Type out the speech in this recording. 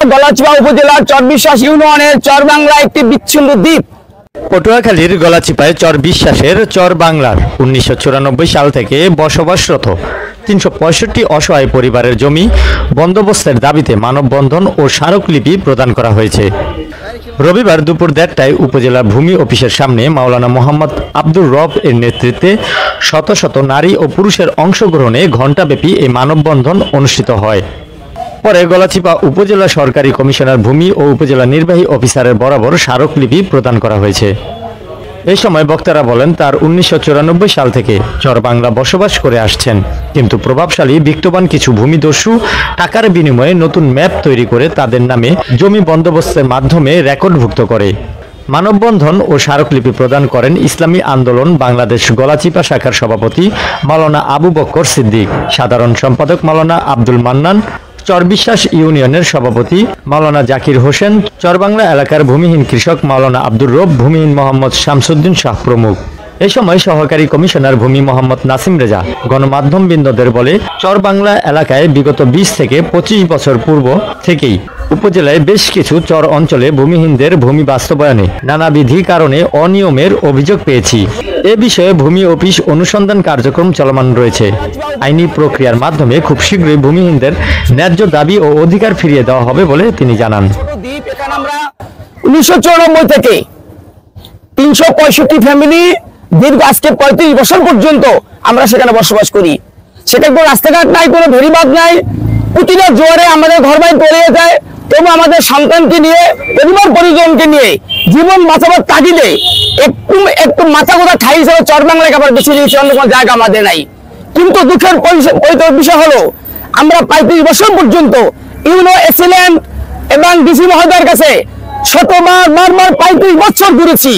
গলাচিপা উপজেলার চরবিশ্বাস ইউনিয়নের চরবাংলা একটি বিচ্ছিন্ন দ্বীপ। পটুয়াখালীর গলাচিপায় চর বিশ্বাসের চর বাংলার 1994 সাল থেকে বসবাসরত 365 অসহায় পরিবারের জমি বন্দোবস্তের দাবিতে মানববন্ধন ও স্মারকলিপি প্রদান করা হয়েছে। রবিবার দুপুর 1টায় উপজেলা ভূমি অফিসের সামনে মাওলানা মোহাম্মদ আব্দুর রব এর নেতৃত্বে শত শত নারী ও পুরুষের অংশগ্রহণে ঘণ্টাব্যাপী এই মানববন্ধন অনুষ্ঠিত হয়। পরে গলাচিপা উপজেলা সরকারি কমিশনার ভূমি ও উপজেলা নির্বাহী অফিসারের বরাবর স্মারকলিপি প্রদান করা হয়েছে। এই সময় বক্তারা বলেন, তার 1994 সাল থেকে চর বাংলা বসবাস করে আসছেন, কিন্তু প্রভাবশালী বিত্তবান কিছু ভূমিদস্যু টাকার বিনিময়ে নতুন ম্যাপ তৈরি করে তাদের নামে জমি বন্দোবস্তের মাধ্যমে রেকর্ডভুক্ত করে। মানববন্ধন ও স্মারকলিপি প্রদান করেন ইসলামী আন্দোলন বাংলাদেশ গলাচিপা শাখার সভাপতি মাওলানা আবু বক্কর সিদ্দিক, সাধারণ সম্পাদক মাওলানা আব্দুল মান্নান, চরবিশ্বাস ইউনিয়নের সভাপতি মাওলানা জাকির হোসেন, চরবাংলা এলাকার ভূমিহীন কৃষক মাওলানা আব্দুর রব, ভূমিহীন মোহাম্মদ শামসুদ্দিন শাহ প্রমুখ। এ সময় সহকারী কমিশনার ভূমি মোহাম্মদ নাসিম রেজা গণমাধ্যমবৃন্দদের বলে, চরবাংলা এলাকায় বিগত 20 থেকে 25 বছর পূর্ব থেকেই উপজেলায় বেশ কিছু চর অঞ্চলে ভূমিহীনদের ভূমি বাস্তবায়নে নানাবিধি কারণে অনিয়মের অভিযোগ পেয়েছি। এ বিষয়ে ভূমি অফিস অনুসন্ধান কার্যক্রম চলমান রয়েছে। আইনি প্রক্রিয়ার মাধ্যমে খুব শীঘ্রই ভূমিহীনদের ন্যায্য দাবি ও অধিকার ফিরিয়ে দেওয়া হবে বলে তিনি জানান। 1994 থেকে 365 ফ্যামিলি দীর্ঘ আজকে 35 বছর পর্যন্ত আমরা সেখানে বসবাস করি। সেখানে কোনো রাস্তাঘাট নাই, কোনো ভেরিবাদ নাই। প্রতিটা জোয়ারে আমাদের ঘর বাড়ি তলিয়ে যায়, তবু আমাদের সন্তানকে নিয়ে, পরিবার পরিজনকে নিয়ে জীবন বাঁচাবার তাগিদে একটু মাথা গোথা ঠাই হিসেবে চরবাংলাকে আবার বেছে নিয়েছি, অন্য কোনো জায়গা আমাদের নাই। কিন্তু দুঃখের বিষয় হলো, আমরা 35 বছর পর্যন্ত ইউনো এক্সিলেন্ট এবং ডিসি মহোদয়ের কাছে শতবার বারবার 35 বছর ঘুরেছি,